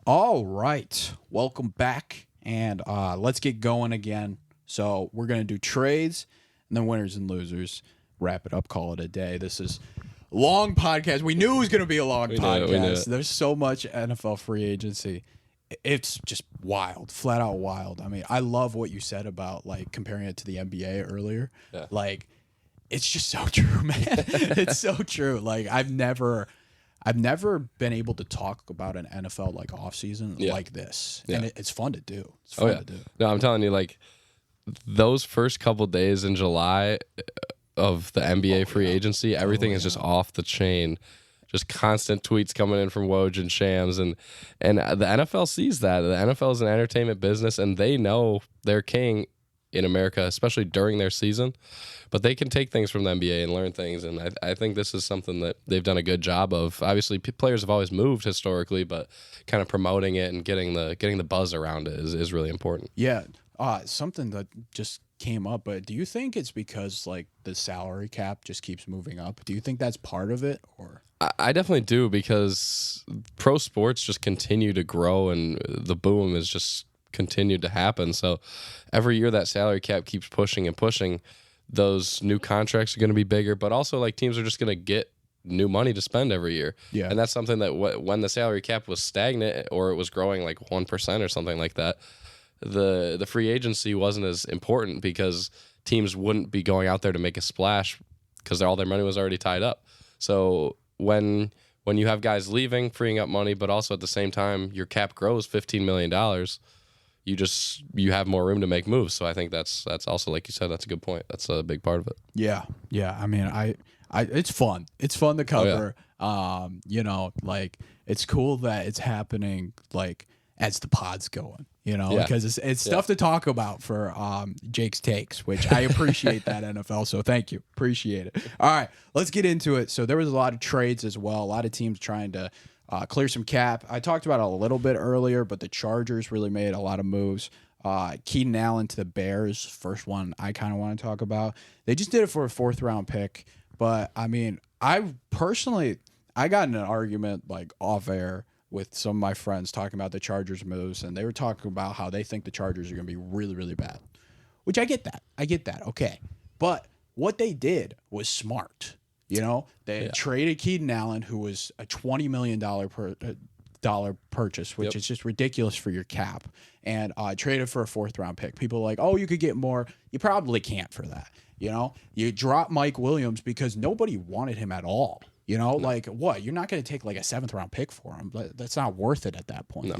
All right. Welcome back. And let's get going again. So we're going to do trades and then winners and losers. Wrap it up, call it a day. This is a long podcast. We knew it was going to be a long podcast. We knew it. There's so much NFL free agency. It's just wild, flat out wild. I mean, I love what you said about like comparing it to the NBA earlier. Yeah. Like, it's just so true, man. It's so true. Like, I've never been able to talk about an NFL like offseason like this. Yeah. And it's fun to do. It's fun to do. No, I'm telling you, like those first couple days in July of the NBA free agency, everything is just off the chain. Just constant tweets coming in from Woj and Shams, and the NFL sees that. The NFL is an entertainment business, and they know they're king in America, especially during their season. But they can take things from the NBA and learn things, and I think this is something that they've done a good job of. Obviously, players have always moved historically, but kind of promoting it and getting the buzz around it is really important. Yeah, something that just came up, but do you think it's because like the salary cap just keeps moving up? Do you think that's part of it, or? I definitely do, because pro sports just continue to grow and the boom has just continued to happen. So every year that salary cap keeps pushing and pushing, those new contracts are going to be bigger, but also like teams are just going to get new money to spend every year. Yeah. And that's something that when the salary cap was stagnant or it was growing like 1% or something like that, the free agency wasn't as important because teams wouldn't be going out there to make a splash because all their money was already tied up. So when you have guys leaving, freeing up money, but also at the same time your cap grows $15 million, you have more room to make moves. So I think that's also, like you said, that's a good point. That's a big part of it. Yeah. I mean, I it's fun. It's fun to cover. Like it's cool that it's happening like as the pod's going. Because it's stuff to talk about for Jake's takes, which I appreciate that, NFL. So thank you. Appreciate it. All right, let's get into it. So there was a lot of trades as well. A lot of teams trying to clear some cap. I talked about it a little bit earlier, but the Chargers really made a lot of moves. Keenan Allen to the Bears, first one I kind of want to talk about. They just did it for a 4th-round pick. But, I mean, I got in an argument like off air with some of my friends talking about the Chargers moves, and they were talking about how they think the Chargers are going to be really, really bad, which I get that. Okay. But what they did was smart. They traded Keenan Allen, who was a $20 million purchase, which is just ridiculous for your cap, and traded for a 4th-round pick. People are like, oh, you could get more. You probably can't for that. You drop Mike Williams because nobody wanted him at all. Like what? You're not going to take like a 7th-round pick for him. That's not worth it at that point.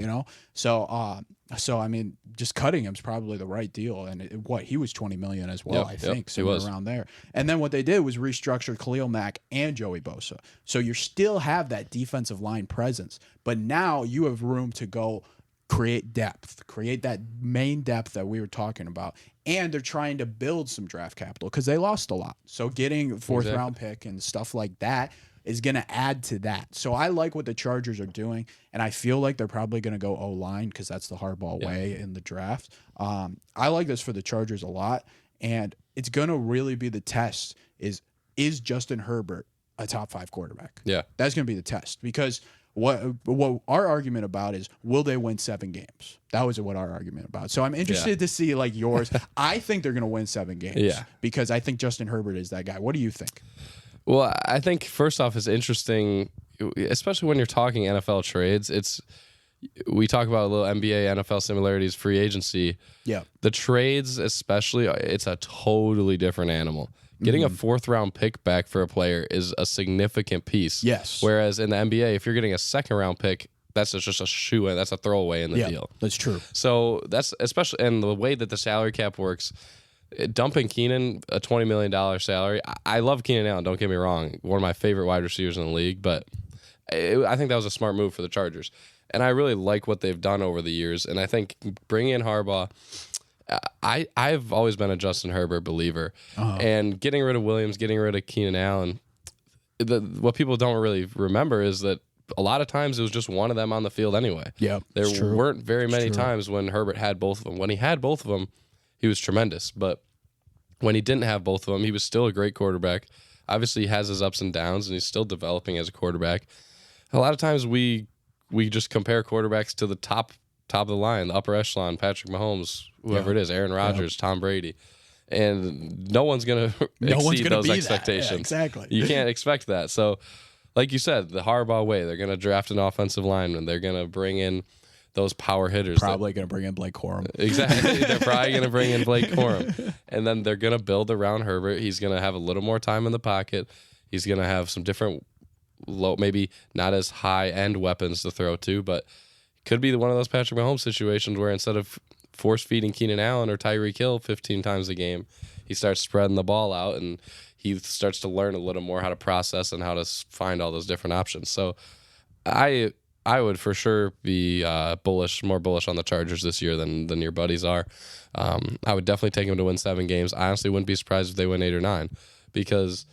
So I mean, just cutting him is probably the right deal. And he was $20 million as well. I think somewhere around there. And then what they did was restructure Khalil Mack and Joey Bosa. So you still have that defensive line presence, but now you have room to go create depth, create that main depth that we were talking about. And they're trying to build some draft capital because they lost a lot. So getting a 4th-round pick and stuff like that is going to add to that. So I like what the Chargers are doing, and I feel like they're probably going to go O-line because that's the hardball way in the draft. I like this for the Chargers a lot, and it's going to really be the test is Justin Herbert a top 5 quarterback? Yeah. That's going to be the test because what our argument about is, will they win 7 games? That was what our argument about. So I'm interested to see like yours. I think they're going to win 7 games because I think Justin Herbert is that guy. What do you think? Well, I think first off, it's interesting, especially when you're talking NFL trades. We talk about a little NBA, NFL similarities, free agency. Yeah. The trades, especially, it's a totally different animal. Getting a 4th-round pick back for a player is a significant piece. Yes. Whereas in the NBA, if you're getting a 2nd-round pick, that's just a shoe-in. That's a throwaway in the deal. That's true. So that's especially, and the way that the salary cap works, dumping Keenan a $20 million salary. I love Keenan Allen, don't get me wrong. One of my favorite wide receivers in the league, but I think that was a smart move for the Chargers. And I really like what they've done over the years. And I think bringing in Harbaugh, I've always been a Justin Herbert believer. And getting rid of Williams, getting rid of Keenan Allen, what people don't really remember is that a lot of times it was just one of them on the field anyway. Yeah, there weren't very many times when Herbert had both of them. When he had both of them, he was tremendous. But when he didn't have both of them, he was still a great quarterback. Obviously, he has his ups and downs, and he's still developing as a quarterback. A lot of times we we just compare quarterbacks to the top of the line, the upper echelon, Patrick Mahomes, whoever it is, Aaron Rodgers, Tom Brady. And no one's going to exceed those expectations. Yeah, exactly. You can't expect that. So, like you said, the Harbaugh way, they're going to draft an offensive lineman. They're going to bring in those power hitters. Probably going to bring in Blake Corum. Exactly. They're probably going to bring in Blake Corum. And then they're going to build around Herbert. He's going to have a little more time in the pocket. He's going to have some different, maybe not as high-end weapons to throw to, but could be one of those Patrick Mahomes situations where instead of force-feeding Keenan Allen or Tyreek Hill 15 times a game, he starts spreading the ball out, and he starts to learn a little more how to process and how to find all those different options. So I would for sure be more bullish on the Chargers this year than your buddies are. I would definitely take them to win 7 games. I honestly wouldn't be surprised if they win 8 or 9 because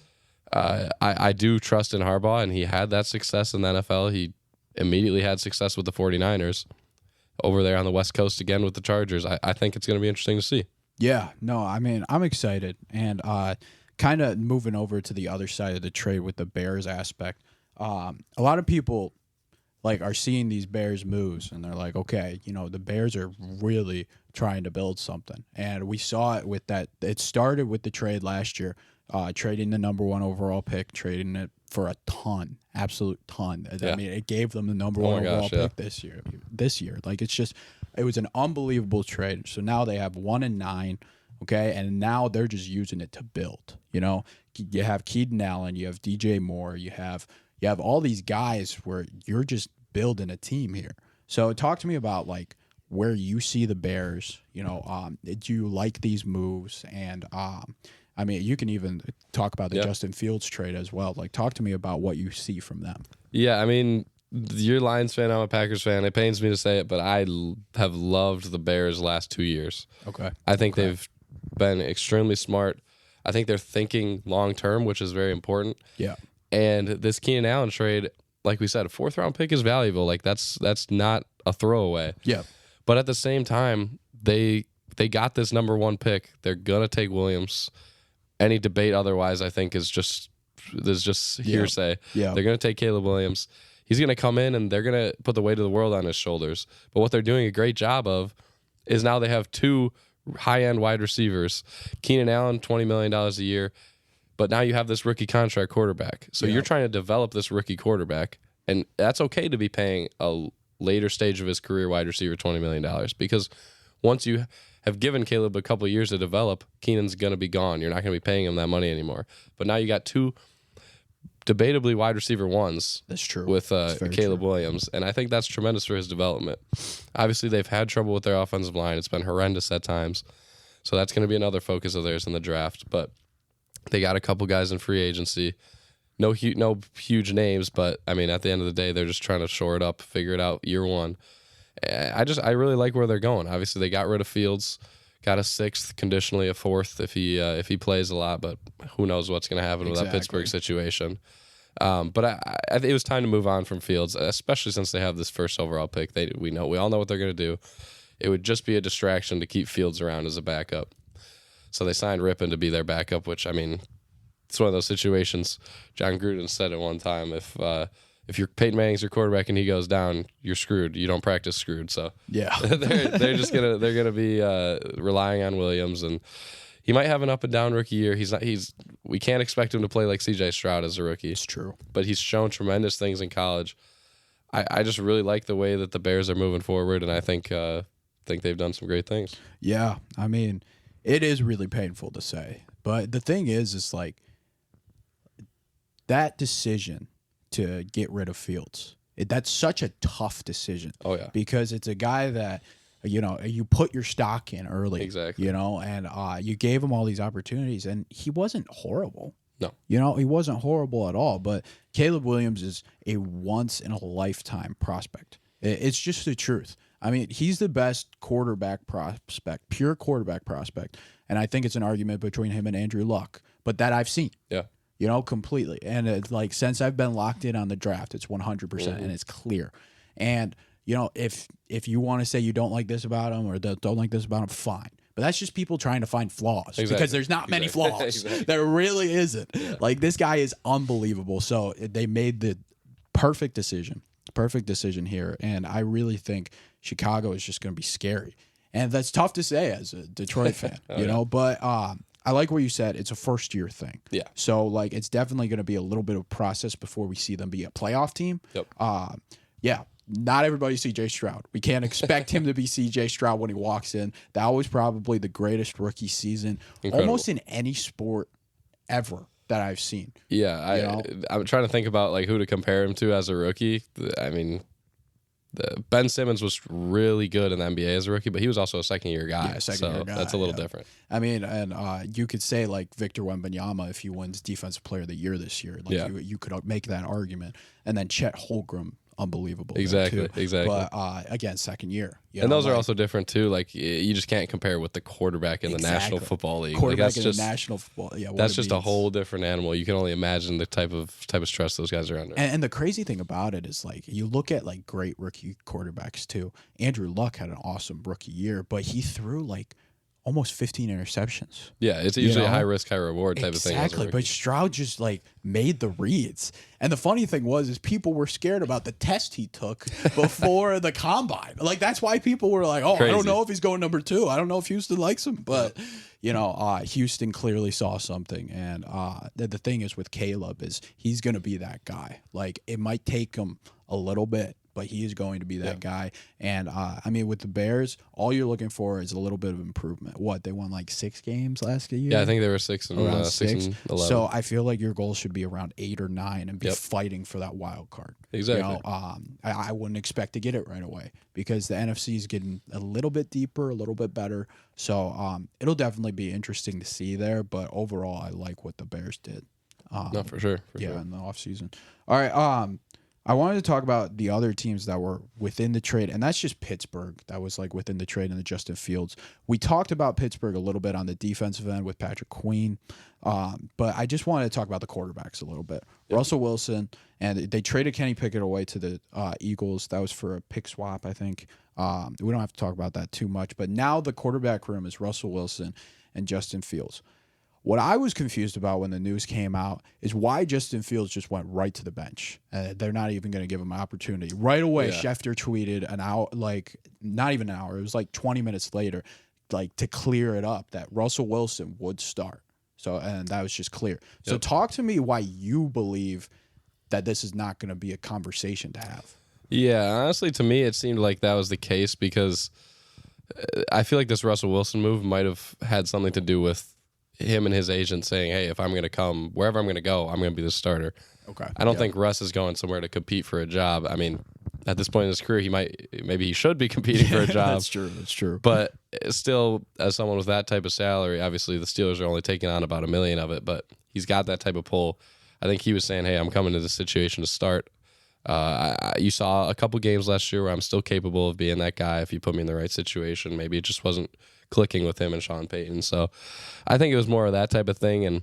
I do trust in Harbaugh, and he had that success in the NFL. He immediately had success with the 49ers. Over there on the West Coast again with the Chargers. I think it's going to be interesting to see. Yeah, no, I mean, I'm excited. And kind of moving over to the other side of the trade with the Bears aspect, a lot of people are seeing these Bears moves, and they're like, okay, the Bears are really trying to build something. And we saw it with that. It started with the trade last year, trading the number 1 overall pick, trading it for a ton, absolute ton. Yeah. I mean, it gave them the number 1 overall pick this year. It was an unbelievable trade. So now they have 1 and 9, okay, and now they're just using it to build. You have Keaton Allen, you have DJ Moore, you have all these guys where you're just building a team here. So talk to me about where you see the Bears. Do you like these moves? And I mean, you can even talk about the Justin Fields trade as well. Talk to me about what you see from them. Yeah, I mean, you're a Lions fan, I'm a Packers fan. It pains me to say it, but I have loved the Bears last 2 years. Okay. I think they've been extremely smart. I think they're thinking long-term, which is very important. Yeah. And this Keenan Allen trade, like we said, a 4th-round pick is valuable. That's not a throwaway. Yeah. But at the same time, they got this number 1 pick. They're going to take Williams. Any debate otherwise, I think, is just hearsay. Yeah. They're going to take Caleb Williams. He's going to come in, and they're going to put the weight of the world on his shoulders. But what they're doing a great job of is now they have 2 high-end wide receivers. Keenan Allen, $20 million a year. But now you have this rookie contract quarterback. So you're trying to develop this rookie quarterback, and that's okay to be paying a later stage of his career wide receiver $20 million because once you have given Caleb a couple of years to develop, Keenan's going to be gone. You're not going to be paying him that money anymore. But now you got 2 debatably wide receiver 1s. That's true. With Caleb Williams, and I think that's tremendous for his development. Obviously, they've had trouble with their offensive line. It's been horrendous at times. So that's going to be another focus of theirs in the draft. But they got a couple guys in free agency. No huge names, but, I mean, at the end of the day, they're just trying to shore it up, figure it out year 1. I really like where they're going. Obviously, they got rid of Fields, got a 6th, conditionally a 4th if he plays a lot. But who knows what's going to happen with that Pittsburgh situation. But I think it was time to move on from Fields, especially since they have this 1st overall pick. We all know what they're going to do. It would just be a distraction to keep Fields around as a backup. So they signed Rippon to be their backup, which I mean, it's one of those situations. John Gruden said at one time, if you're Peyton Manning's your quarterback and he goes down, you're screwed. You don't practice screwed. So yeah, they're gonna be relying on Williams, and he might have an up and down rookie year. We can't expect him to play like C.J. Stroud as a rookie. It's true, but he's shown tremendous things in college. I just really like the way that the Bears are moving forward, and I think they've done some great things. Yeah, I mean, it is really painful to say, but the thing is like that decision to get rid of Fields. That's such a tough decision. Oh yeah, because it's a guy that you put your stock in early. Exactly. And you gave him all these opportunities, and he wasn't horrible. No. He wasn't horrible at all. But Caleb Williams is a once in a lifetime prospect. It's just the truth. I mean, he's the best quarterback prospect, pure quarterback prospect, and I think it's an argument between him and Andrew Luck. But that I've seen. Yeah. Completely. And it's like since I've been locked in on the draft, it's 100% and it's clear. And if you want to say you don't like this about him or don't like this about him, fine. But that's just people trying to find flaws because there's not many flaws. There really isn't. Yeah. Like this guy is unbelievable. So they made the perfect decision Perfect decision here. And I really think Chicago is just going to be scary. And that's tough to say as a Detroit fan, you know, but I like what you said. It's a first-year thing. Yeah. So, like, it's definitely going to be a little bit of process before we see them be a playoff team. Yep. Yeah. Not everybody's C.J. Stroud. We can't expect him to be C.J. Stroud when he walks in. That was probably the greatest rookie season almost in any sport ever that I've seen. Yeah, I'm trying to think about like who to compare him to as a rookie. I mean, Ben Simmons was really good in the NBA as a rookie, but he was also a second-year guy. Yeah, second-year guy. That's a little different. I mean, and you could say like Victor Wembanyama if he wins Defensive Player of the Year this year. Like you could make that argument. And then Chet Holmgren, unbelievable. Exactly. But again, second year. And those are also different too. Like you just can't compare with the quarterback in the National Football League. Quarterback in the National Football. Yeah, that's just a whole different animal. You can only imagine the type of stress those guys are under. And the crazy thing about it is like you look at like great rookie quarterbacks too. Andrew Luck had an awesome rookie year, but he threw like almost 15 interceptions. Yeah, it's usually a high risk, high reward type of thing. Exactly, but Stroud just like made the reads. And the funny thing is people were scared about the test he took before the combine. Like that's why people were like, "Oh, crazy. I don't know if he's going number 2. I don't know if Houston likes him." But you know, Houston clearly saw something. And the thing is with Caleb is he's going to be that guy. Like it might take him a little bit, but he is going to be that guy. And, I mean, with the Bears, all you're looking for is a little bit of improvement. What, they won like 6 games last year? Yeah, I think they were 6 and 11. So I feel like your goal should be around 8 or 9 and be fighting for that wild card. Exactly. You know, I wouldn't expect to get it right away because the NFC is getting a little bit deeper, a little bit better. So it'll definitely be interesting to see there. But overall, I like what the Bears did. No, for sure. In the offseason. All right. I wanted to talk about the other teams that were within the trade, and that's just Pittsburgh that was like within the trade and the Justin Fields. We talked about Pittsburgh a little bit on the defensive end with Patrick Queen, but I just wanted to talk about the quarterbacks a little bit. Yep. Russell Wilson, and they traded Kenny Pickett away to the Eagles. That was for a pick swap, I think. We don't have to talk about that too much, but now the quarterback room is Russell Wilson and Justin Fields. What I was confused about when the news came out is why Justin Fields just went right to the bench. They're not even going to give him an opportunity. Right away, Schefter tweeted an hour, like not even an hour. It was like 20 minutes later, like to clear it up that Russell Wilson would start. So, and that was just clear. Yep. So talk to me why you believe that this is not going to be a conversation to have. Yeah, honestly, to me, it seemed like that was the case because I feel like this Russell Wilson move might have had something to do with him and his agent saying, "Hey, if I'm going to come wherever I'm going to go, I'm going to be the starter." Okay. I don't think Russ is going somewhere to compete for a job. I mean, at this point in his career, maybe he should be competing for a job. That's true. But still, as someone with that type of salary, obviously the Steelers are only taking on about $1 million of it, but he's got that type of pull. I think he was saying, "Hey, I'm coming to this situation to start." You saw a couple games last year where I'm still capable of being that guy if you put me in the right situation. Maybe it just wasn't clicking with him and Sean Payton. So I think it was more of that type of thing. And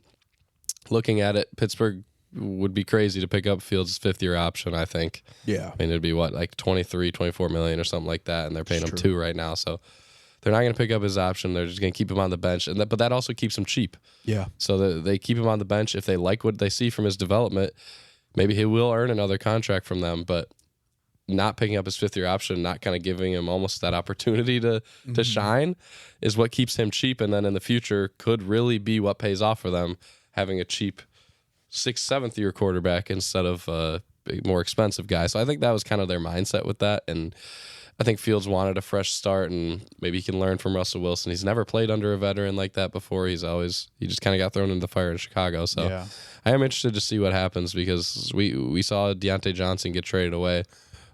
looking at it, Pittsburgh would be crazy to pick up Fields' 5th-year option, I think. Yeah. I mean, it'd be what, like 23, 24 million or something like that, and they're paying him 2 right now. So they're not going to pick up his option. They're just going to keep him on the bench. But that also keeps him cheap. Yeah. So they keep him on the bench. If they like what they see from his development, maybe he will earn another contract from them, but not picking up his 5th-year option, not kind of giving him almost that opportunity to shine is what keeps him cheap. And then in the future could really be what pays off for them, having a cheap 6th, 7th-year quarterback instead of a more expensive guy. So I think that was kind of their mindset with that. And I think Fields wanted a fresh start, and maybe he can learn from Russell Wilson. He's never played under a veteran like that before. He just kind of got thrown into the fire in Chicago. So I am interested to see what happens because we saw Deontay Johnson get traded away,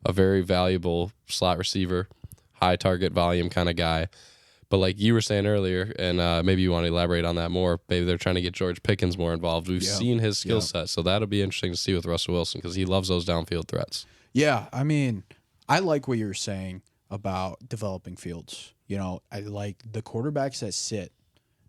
a very valuable slot receiver, high target volume kind of guy. But like you were saying earlier, and maybe you want to elaborate on that more, maybe they're trying to get George Pickens more involved. We've seen his skill set, so that'll be interesting to see with Russell Wilson because he loves those downfield threats. Yeah, I mean, I like what you're saying about developing Fields. You know, I like the quarterbacks that sit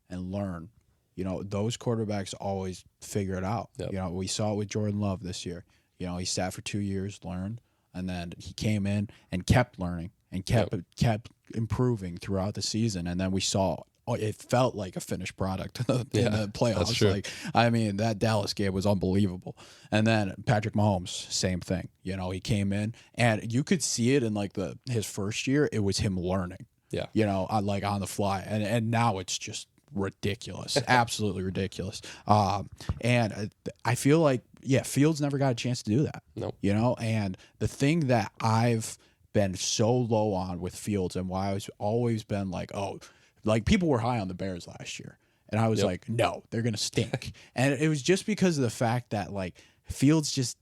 and learn. You know, those quarterbacks always figure it out. Yep. You know, we saw it with Jordan Love this year. You know, he sat for 2 years, learned, and then he came in and kept learning and kept improving throughout the season. And then we saw it felt like a finished product in the playoffs. That's true. Like, I mean, that Dallas game was unbelievable. And then Patrick Mahomes, same thing. You know, he came in and you could see it in like his first year. It was him learning. Yeah. You know, like on the fly, and now it's just ridiculous, absolutely ridiculous. And I feel like Fields never got a chance to do that. Nope. You know, and the thing that I've been so low on with Fields and why I've always been like, oh, like people were high on the Bears last year, and I was like, no, they're gonna stink. And it was just because of the fact that like Fields just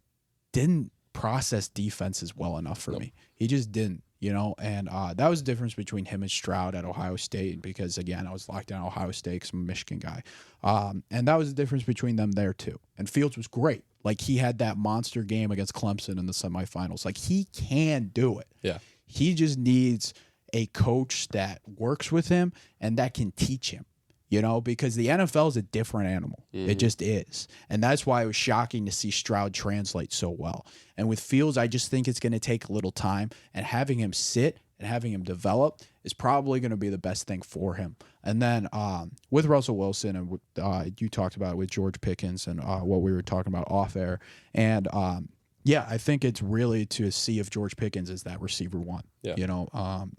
didn't process defenses well enough for me. He just didn't. You know, and that was the difference between him and Stroud at Ohio State because, again, I was locked down at Ohio State because I'm a Michigan guy. And that was the difference between them there, too. And Fields was great. Like, he had that monster game against Clemson in the semifinals. Like, he can do it. Yeah. He just needs a coach that works with him and that can teach him. You know, because the NFL is a different animal. Mm-hmm. It just is. And that's why it was shocking to see Stroud translate so well. And with Fields, I just think it's going to take a little time. And having him sit and having him develop is probably going to be the best thing for him. And then with Russell Wilson, and you talked about it with George Pickens and what we were talking about off air. And, I think it's really to see if George Pickens is that receiver one. Yeah. You know,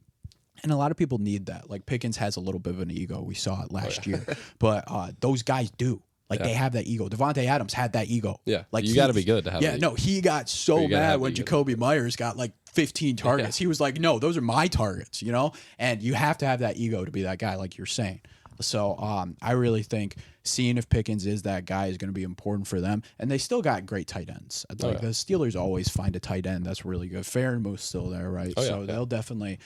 and a lot of people need that. Like Pickens has a little bit of an ego. We saw it last year. But those guys do. Like they have that ego. Devontae Adams had that ego. Yeah. Like you got to be good to have that. Yeah, no, he got so mad when Jacoby Myers got like 15 targets. He was like, no, those are my targets, you know? And you have to have that ego to be that guy, like you're saying. So I really think seeing if Pickens is that guy is going to be important for them. And they still got great tight ends. Like the Steelers always find a tight end that's really good. Fairmont's still there, right? So they'll definitely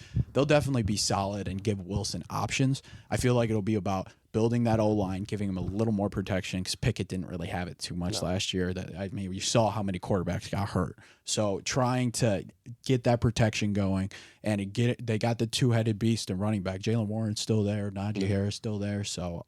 be solid and give Wilson options. I feel like it'll be about building that O-line, giving him a little more protection because Pickett didn't really have it too much last year. You saw how many quarterbacks got hurt. So trying to get that protection going and they got the two-headed beast and running back. Jalen Warren's still there. Najee Harris still there. So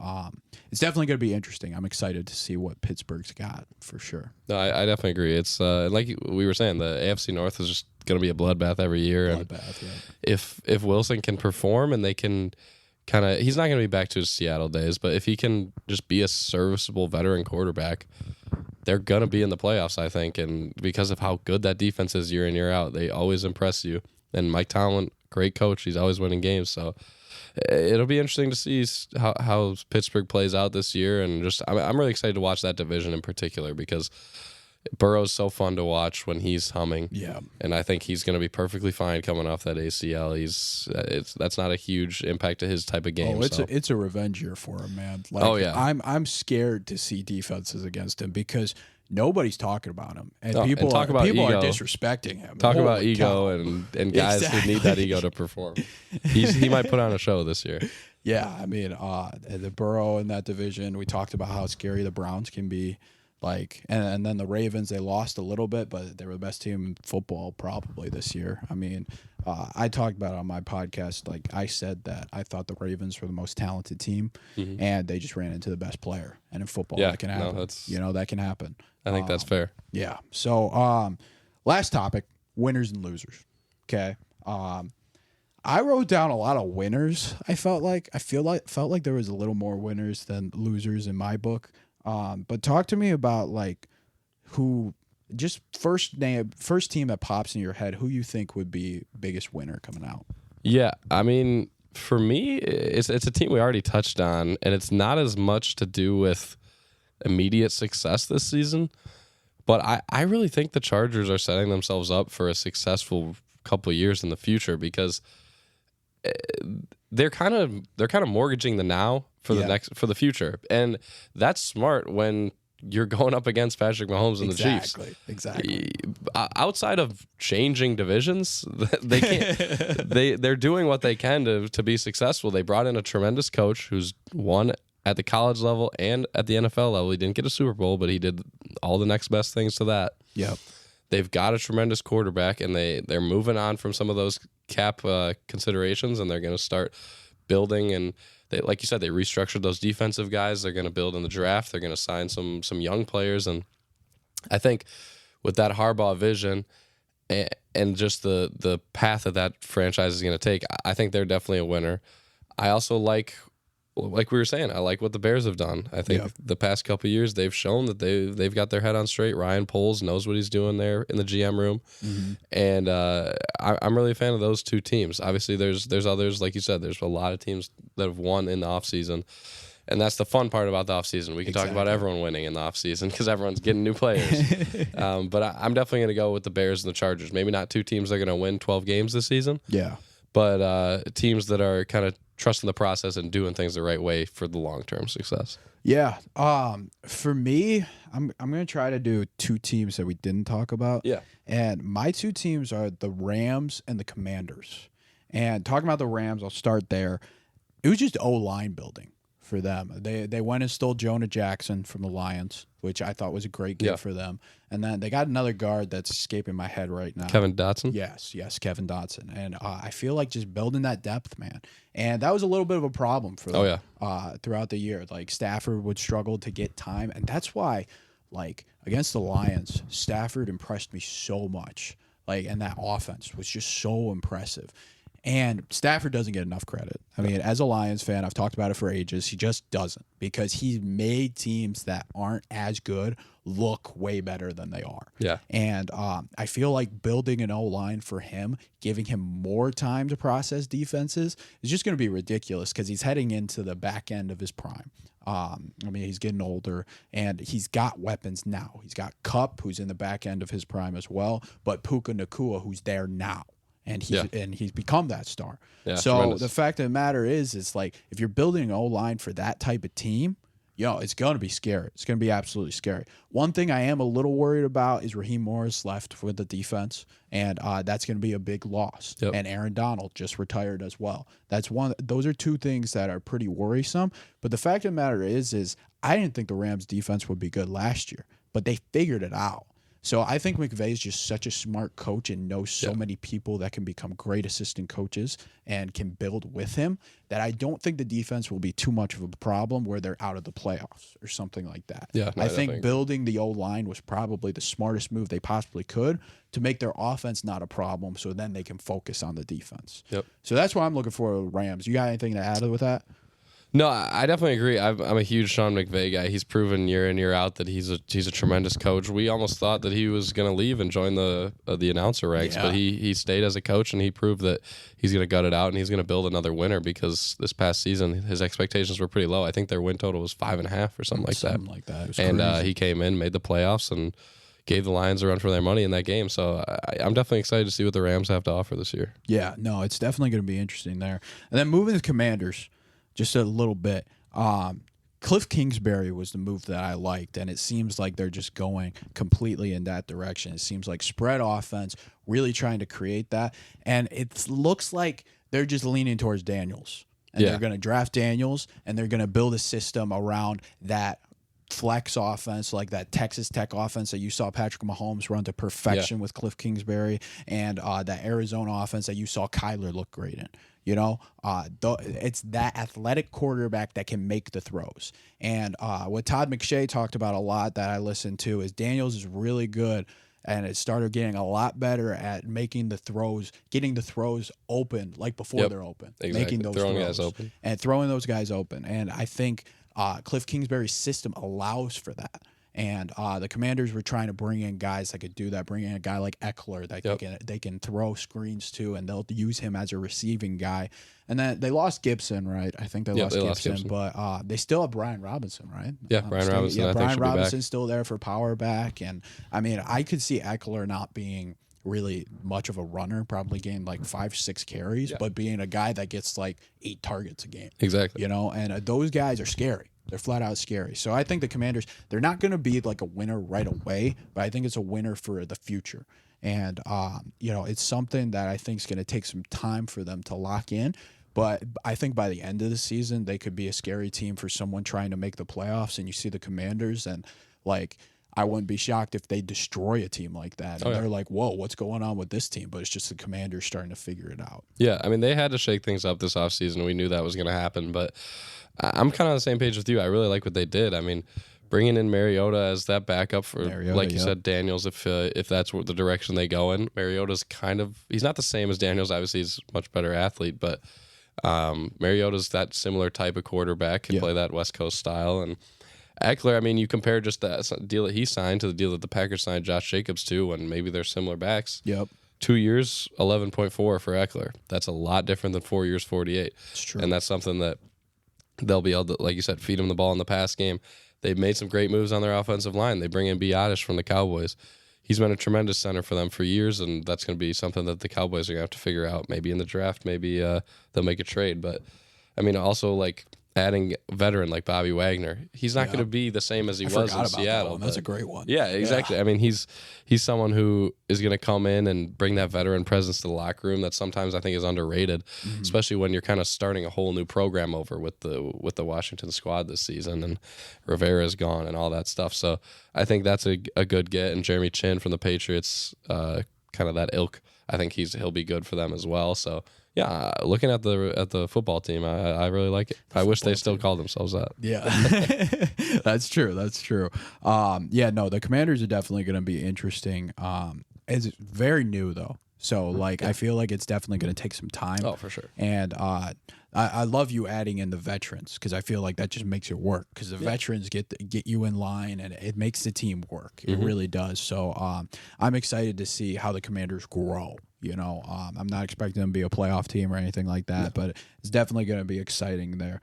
it's definitely going to be interesting. I'm excited to see what Pittsburgh's got for sure. No, I definitely agree. It's like we were saying, the AFC North is just going to be a bloodbath every year. Bloodbath, yeah. If Wilson can perform and they can he's not going to be back to his Seattle days, but if he can just be a serviceable veteran quarterback, they're going to be in the playoffs, I think. And because of how good that defense is year in, year out, they always impress you. And Mike Tomlin, great coach. He's always winning games. So it'll be interesting to see how Pittsburgh plays out this year. And I'm really excited to watch that division in particular because Burrow's so fun to watch when he's humming. Yeah. And I think he's going to be perfectly fine coming off that ACL. That's not a huge impact to his type of game. Oh, it's a revenge year for him, man. Like, I'm scared to see defenses against him because nobody's talking about him. And people are disrespecting him. Talk about ego and guys who need that ego to perform. He might put on a show this year. Yeah, I mean, the Burrow in that division, we talked about how scary the Browns can be. Like and then the Ravens, they lost a little bit, but they were the best team in football probably this year. I mean, I talked about it on my podcast. Like I said that I thought the Ravens were the most talented team, and they just ran into the best player. And in football, that can happen. That can happen. I think that's fair. Yeah. So last topic: winners and losers. Okay. I wrote down a lot of winners. felt like there was a little more winners than losers in my book. But talk to me about like who just first team that pops in your head, who you think would be biggest winner coming out. Yeah, I mean, for me, it's a team we already touched on, and it's not as much to do with immediate success this season, but I really think the Chargers are setting themselves up for a successful couple of years in the future because they're kind of mortgaging the now for the future, and that's smart when you're going up against Patrick Mahomes and the Chiefs. Exactly. Outside of changing divisions, they can't. They're doing what they can to be successful. They brought in a tremendous coach who's won at the college level and at the NFL level. He didn't get a Super Bowl, but he did all the next best things to that. Yep. They've got a tremendous quarterback, and they're moving on from some of those cap considerations, and they're going to start building. And they, like you said, they restructured those defensive guys. They're going to build in the draft. They're going to sign some young players, and I think with that Harbaugh vision and just the path that franchise is going to take, I think they're definitely a winner. I also like like we were saying, I like what the Bears have done. I think the past couple of years they've shown that they've got their head on straight. Ryan Poles knows what he's doing there in the GM room, and I'm really a fan of those two teams. Obviously, there's others, like you said. There's a lot of teams that have won in the offseason. And that's the fun part about the offseason. We can talk about everyone winning in the offseason because everyone's getting new players. But I'm definitely going to go with the Bears and the Chargers. Maybe not two teams that are going to win 12 games this season. Yeah. But teams that are kind of trusting the process and doing things the right way for the long-term success. Yeah. For me, I'm going to try to do two teams that we didn't talk about. Yeah. And my two teams are the Rams and the Commanders. And talking about the Rams, I'll start there. It was just O-line building for them. They went and stole Jonah Jackson from the Lions, which I thought was a great gift for them. And then they got another guard that's escaping my head right now. Kevin Dotson? Yes, Kevin Dotson. And I feel like just building that depth, man. And that was a little bit of a problem for them throughout the year. Like Stafford would struggle to get time. And that's why, like, against the Lions, Stafford impressed me so much. Like, and that offense was just so impressive. And Stafford doesn't get enough credit. I mean, as a Lions fan, I've talked about it for ages. He just doesn't, because he's made teams that aren't as good look way better than they are. Yeah. And I feel like building an O-line for him, giving him more time to process defenses, is just going to be ridiculous because he's heading into the back end of his prime. I mean, he's getting older, and he's got weapons now. He's got Kupp, who's in the back end of his prime as well, but Puka Nacua, who's there now. And he's become that star. Yeah, so tremendous. The fact of the matter is like, if you're building an O-line for that type of team, it's going to be scary. It's going to be absolutely scary. One thing I am a little worried about is Raheem Morris left with the defense, and that's going to be a big loss. Yep. And Aaron Donald just retired as well. Those are two things that are pretty worrisome. But the fact of the matter is I didn't think the Rams defense would be good last year, but they figured it out. So I think McVay is just such a smart coach and knows so many people that can become great assistant coaches and can build with him, that I don't think the defense will be too much of a problem where they're out of the playoffs or something like that. Yeah, I think building the O-line was probably the smartest move they possibly could to make their offense not a problem, so then they can focus on the defense. Yep. So that's why I'm looking for the Rams. You got anything to add with that? No, I definitely agree. I'm a huge Sean McVay guy. He's proven year in, year out that he's a tremendous coach. We almost thought that he was going to leave and join the announcer ranks, but he stayed as a coach, and he proved that he's going to gut it out, and he's going to build another winner, because this past season his expectations were pretty low. I think their win total was 5.5 or something like that. Something like that. It was and crazy. he came in, made the playoffs, and gave the Lions a run for their money in that game. So I'm definitely excited to see what the Rams have to offer this year. Yeah, no, it's definitely going to be interesting there. And then moving to Commanders, just a little bit. Cliff Kingsbury was the move that I liked, and it seems like they're just going completely in that direction. It seems like spread offense, really trying to create that, and it looks like they're just leaning towards Daniels. And they're going to draft Daniels, and they're going to build a system around that flex offense, like that Texas Tech offense that you saw Patrick Mahomes run to perfection with Cliff Kingsbury, and that Arizona offense that you saw Kyler look great in. It's that athletic quarterback that can make the throws. And what Todd McShay talked about a lot that I listened to is Daniels is really good, and it started getting a lot better at making the throws, getting the throws open like before they're open. Exactly. Making those throwing throws guys open. and throwing those guys open. And I think Cliff Kingsbury's system allows for that. And the Commanders were trying to bring in guys that could do that, bring in a guy like Eckler that they can throw screens to, and they'll use him as a receiving guy. And then they lost Gibson, right? I think they lost Gibson, but they still have Brian Robinson, right? Yeah, Brian Robinson. Yeah, I think Brian should be Robinson's still there for power back. And, I mean, I could see Eckler not being really much of a runner, probably getting like 5-6 carries, but being a guy that gets like 8 targets a game. Exactly. And those guys are scary. They're flat out scary. So I think the Commanders, they're not going to be like a winner right away, but I think it's a winner for the future. And, it's something that I think is going to take some time for them to lock in. But I think by the end of the season, they could be a scary team for someone trying to make the playoffs. And you see the Commanders, and like, I wouldn't be shocked if they destroy a team like that. And they're like, whoa, what's going on with this team? But it's just the Commanders starting to figure it out. Yeah, I mean, they had to shake things up this offseason. We knew that was going to happen. But I'm kind of on the same page with you. I really like what they did. I mean, bringing in Mariota as that backup for, like you said, Daniels, if that's what the direction they go in. Mariota's he's not the same as Daniels. Obviously, he's a much better athlete, but Mariota's that similar type of quarterback, can play that West Coast style. And Eckler, I mean, you compare just that deal that he signed to the deal that the Packers signed Josh Jacobs to, and maybe they're similar backs. Yep. 2 years, 11.4 for Eckler. That's a lot different than 4 years, 48. It's true. And that's something that they'll be able to, like you said, feed him the ball in the pass game. They've made some great moves on their offensive line. They bring in Biotish from the Cowboys. He's been a tremendous center for them for years, and that's going to be something that the Cowboys are going to have to figure out. Maybe in the draft, maybe they'll make a trade. But, I mean, also, like, adding a veteran like Bobby Wagner, he's not going to be the same as he was in Seattle. That's a great one. Yeah, exactly. Yeah. I mean, he's someone who is going to come in and bring that veteran presence to the locker room that sometimes I think is underrated, especially when you're kind of starting a whole new program over with the Washington squad this season, and Rivera's gone and all that stuff. So I think that's a good get. And Jeremy Chin from the Patriots, kind of that ilk. I think he'll be good for them as well. So. Yeah, looking at the football team, I really like it. I wish they still called themselves that. Yeah, that's true. That's true. Yeah, no, the Commanders are definitely going to be interesting. It's very new though, so like I feel like it's definitely going to take some time. Oh, for sure. And I love you adding in the veterans because I feel like that just makes it work because the veterans get you in line and it makes the team work. It really does. So I'm excited to see how the Commanders grow. You know, I'm not expecting them to be a playoff team or anything like that, but it's definitely going to be exciting there.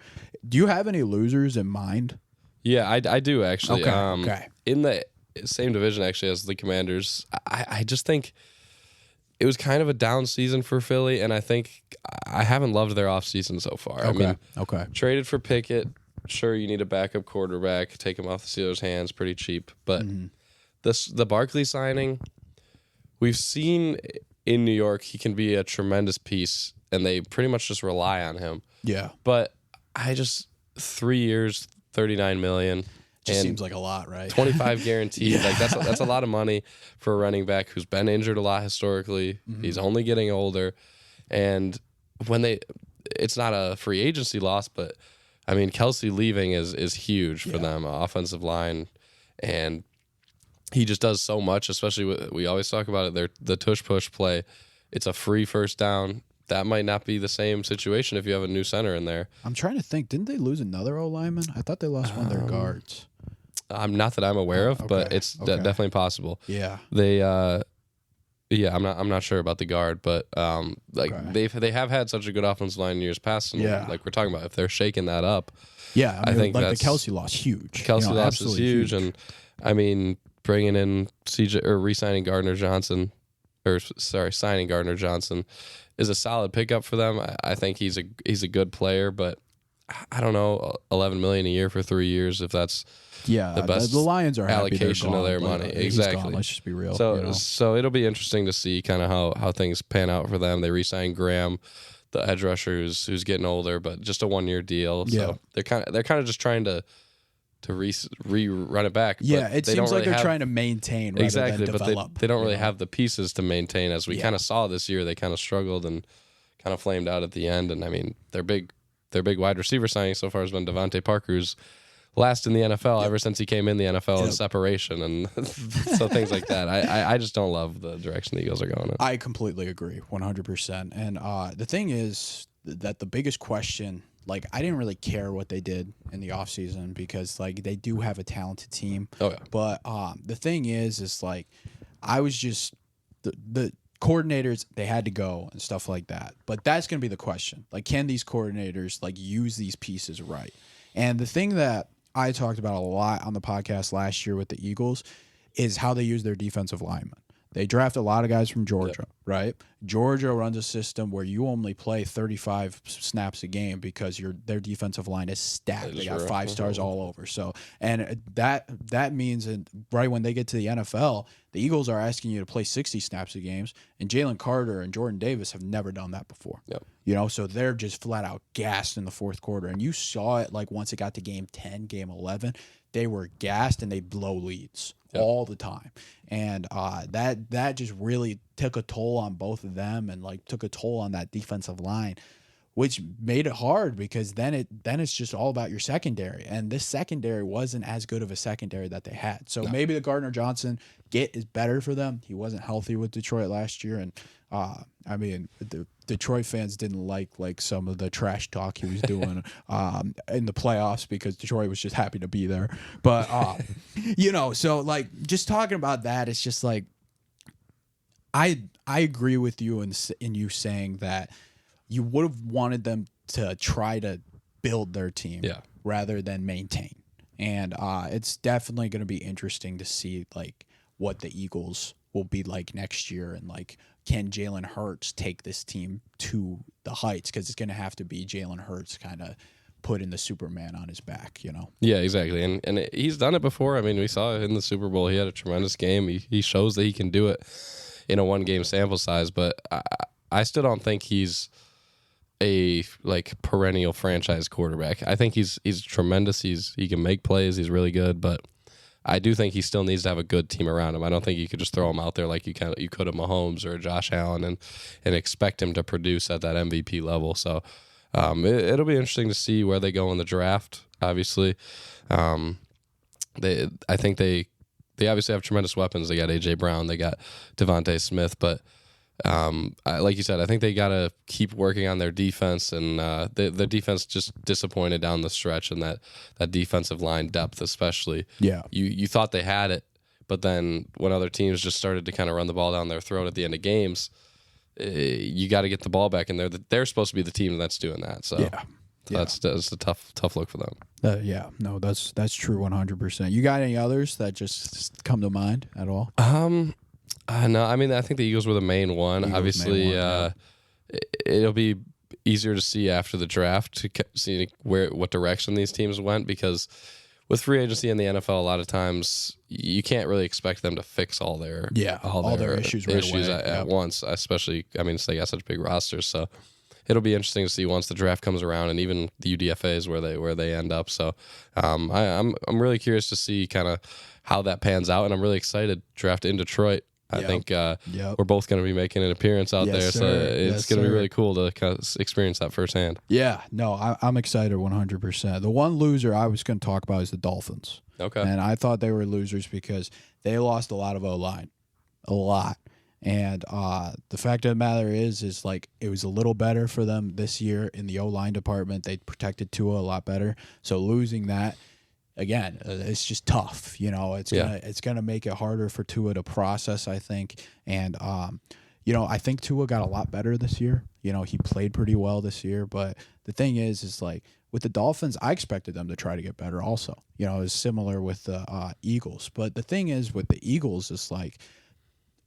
Do you have any losers in mind? Yeah, I do actually. Okay. In the same division actually as the Commanders, I just think it was kind of a down season for Philly, and I think I haven't loved their offseason so far. Okay. I mean, traded for Pickett. Sure, you need a backup quarterback. Take him off the Steelers' hands, pretty cheap. But the Barkley signing, we've seen in New York, he can be a tremendous piece, and they pretty much just rely on him. Yeah. But 3 years, $39 million. Just seems like a lot, right? 25 guaranteed. Like that's a lot of money for a running back who's been injured a lot historically. He's only getting older, and it's not a free agency loss, but I mean Kelsey leaving is huge for them, offensive line, and he just does so much. Especially we always talk about it. The tush push play. It's a free first down. That might not be the same situation if you have a new center in there. I'm trying to think. Didn't they lose another O lineman? I thought they lost one of their guards. Not that I'm aware of, but it's definitely possible. Yeah. They I'm not sure about the guard, but they have had such a good offensive line in years past, and like we're talking about, if they're shaking that up, I think like the Kelsey loss huge. Kelsey loss is huge, and I mean bringing in CJ or re-signing Gardner Johnson, signing Gardner Johnson is a solid pickup for them. I think he's a good player, but I don't know, $11 million a year for 3 years, if that's the best the Lions are allocation of their money. Exactly. Gone. Let's just be real. So it'll be interesting to see kind of how things pan out for them. They re-signed Graham, the edge rusher who's getting older, but just a 1 year deal. So they're kind of just trying to rerun it back. Yeah, it seems like they're trying to maintain rather than develop. But they don't really have the pieces to maintain, as we kind of saw this year. They kind of struggled and kind of flamed out at the end. And I mean, their big wide receiver signing so far has been Devontae Parker, who's last in the NFL ever since he came in the NFL in separation, and so things like that. I just don't love the direction the Eagles are going in. I completely agree, 100%. And the thing is that the biggest question, like, I didn't really care what they did in the offseason because, like, they do have a talented team. Oh, yeah. But the thing is like, I was just the coordinators, they had to go and stuff like that. But that's going to be the question. Like, can these coordinators, like, use these pieces right? And the thing that I talked about a lot on the podcast last year with the Eagles is how they use their defensive linemen. They draft a lot of guys from Georgia, right? Georgia runs a system where you only play 35 snaps a game because their defensive line is stacked. They got 5 stars all over. So, and that means that right when they get to the NFL, the Eagles are asking you to play 60 snaps a game, and Jalen Carter and Jordan Davis have never done that before. Yep. You know, so they're just flat out gassed in the fourth quarter. And you saw it, like, once it got to game 10, game 11, they were gassed and they blow leads all the time. And that just really took a toll on both of them and, like, took a toll on that defensive line. which made it hard because then it's just all about your secondary, and this secondary wasn't as good of a secondary that they had. So maybe the Gardner Johnson get is better for them. He wasn't healthy with Detroit last year, and I mean the Detroit fans didn't like some of the trash talk he was doing in the playoffs because Detroit was just happy to be there. But so like just talking about that, it's just like I agree with you in you saying that you would have wanted them to try to build their team rather than maintain. And it's definitely going to be interesting to see like what the Eagles will be like next year, and like can Jalen Hurts take this team to the heights, because it's going to have to be Jalen Hurts kind of putting the Superman on his back, Yeah, exactly. And he's done it before. I mean, we saw it in the Super Bowl. He had a tremendous game. He shows that he can do it in a 1-game sample size, but I still don't think he's a like perennial franchise quarterback. I think he's tremendous. He can make plays. He's really good, but I do think he still needs to have a good team around him. I don't think you could just throw him out there like you could a Mahomes or a Josh Allen and expect him to produce at that MVP level. So it'll be interesting to see where they go in the draft. Obviously, I think they obviously have tremendous weapons. They got AJ Brown, they got Devontae Smith, but like you said, I think they got to keep working on their defense, and the defense just disappointed down the stretch, and that defensive line depth especially. Yeah, you thought they had it, but then when other teams just started to kind of run the ball down their throat at the end of games, you got to get the ball back in there. They're supposed to be the team that's doing that. So that's a tough look for them. No, that's true 100%. You got any others that just come to mind at all? No, I mean, I think the Eagles were the main one. Obviously, it'll be easier to see after the draft to see what direction these teams went, because with free agency in the NFL, a lot of times you can't really expect them to fix all their issues at once. Especially, I mean, they got such big rosters, so it'll be interesting to see once the draft comes around, and even the UDFAs where they end up. So I'm really curious to see kind of how that pans out, and I'm really excited. Draft in Detroit. I think we're both going to be making an appearance out there, so it's going to be really cool to kind of experience that firsthand. Yeah, no, I'm excited 100%. The one loser I was going to talk about is the Dolphins. Okay. And I thought they were losers because they lost a lot of O-line. A lot. And the fact of the matter is like it was a little better for them this year in the O-line department. They protected Tua a lot better. So losing that, again, it's just tough. It's gonna make it harder for Tua to process, I think. And I think Tua got a lot better this year. He played pretty well this year. But the thing is like with the Dolphins, I expected them to try to get better also. It's similar with the Eagles. But the thing is with the Eagles, it's like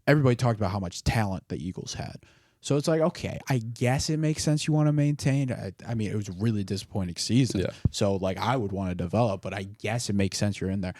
everybody talked about how much talent the Eagles had. So it's like, okay, I guess it makes sense you want to maintain. I mean, it was a really disappointing season. Yeah. So, like, I would want to develop, but I guess it makes sense you're in there.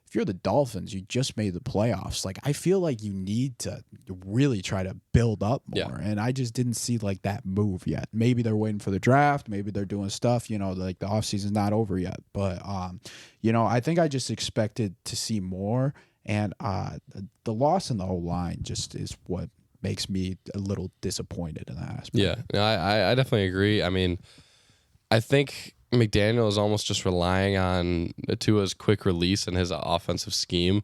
If you're the Dolphins, you just made the playoffs. Like, I feel like you need to really try to build up more. Yeah. And I just didn't see, like, that move yet. Maybe they're waiting for the draft. Maybe they're doing stuff. Like, the offseason's not over yet. But, I think I just expected to see more. And the loss in the whole line just is what makes me a little disappointed in that aspect. Yeah, no, I definitely agree. I mean, I think McDaniel is almost just relying on Tua's quick release and his offensive scheme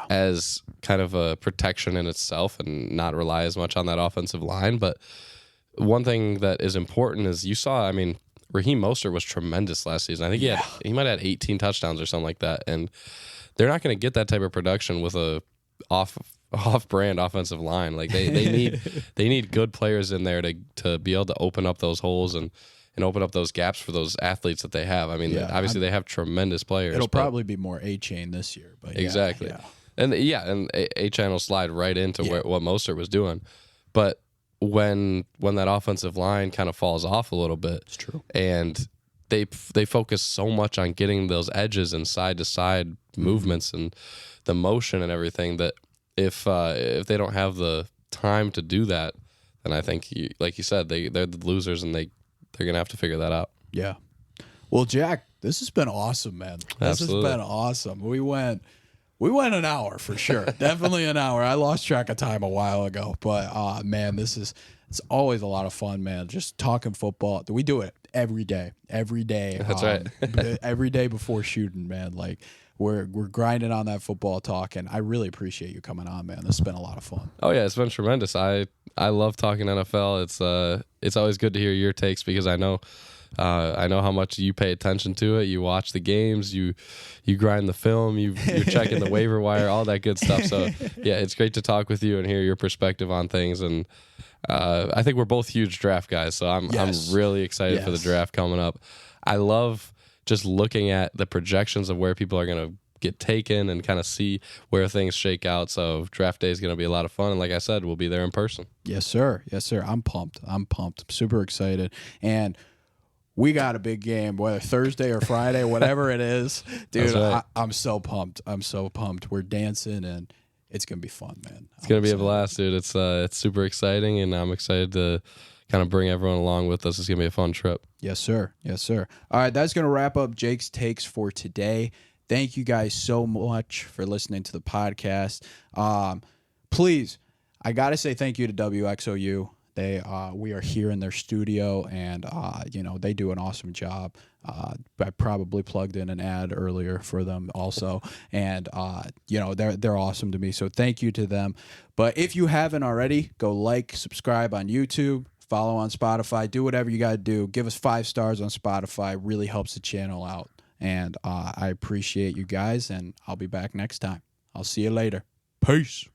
as kind of a protection in itself, and not rely as much on that offensive line. But one thing that is important is you saw, I mean, Raheem Mostert was tremendous last season. I think he might have had 18 touchdowns or something like that. And they're not going to get that type of production with a off-brand offensive line. Like they need good players in there to be able to open up those holes and open up those gaps for those athletes that they have. I mean, obviously they have tremendous players. It'll probably be more A-Chain this year, but exactly. Yeah. And A-Chain will slide right into what Mostert was doing. But when that offensive line kind of falls off a little bit, it's true. And they focus so much on getting those edges and side to side movements and the motion and everything that if they don't have the time to do that, then I think like you said, they're the losers, and they're gonna have to figure that out. Yeah. Well, Jack, this has been awesome, man. This has been awesome. We went an hour for sure. Definitely an hour. I lost track of time a while ago, but man, this It's always a lot of fun, man. Just talking football. We do it every day. That's right. Every day before shooting, man. Like we're grinding on that football talk, and I really appreciate you coming on, man. This has been a lot of fun. Oh yeah, it's been tremendous. I love talking NFL. It's always good to hear your takes because I know how much you pay attention to it. You watch the games, you grind the film, you're checking the waiver wire, all that good stuff. So yeah, it's great to talk with you and hear your perspective on things. And I think we're both huge draft guys, so I'm really excited for the draft coming up. I love just looking at the projections of where people are going to get taken and kind of see where things shake out. So draft day is going to be a lot of fun. And like I said, we'll be there in person. Yes, sir. I'm pumped. I'm super excited. And we got a big game, whether Thursday or Friday, whatever it is. Dude, right. I'm so pumped. We're dancing, and it's going to be fun, man. It's going to be a blast, dude. It's super exciting, and I'm excited to kind of bring everyone along with us. It's going to be a fun trip. Yes, sir. All right, that's going to wrap up Jake's takes for today. Thank you guys so much for listening to the podcast. Please, I got to say thank you to WXOU. We are here in their studio, and they do an awesome job. I probably plugged in an ad earlier for them also, and they're awesome to me. So thank you to them. But if you haven't already, go like, subscribe on YouTube, follow on Spotify, do whatever you got to do. Give us 5 stars on Spotify. It really helps the channel out, and I appreciate you guys. And I'll be back next time. I'll see you later. Peace.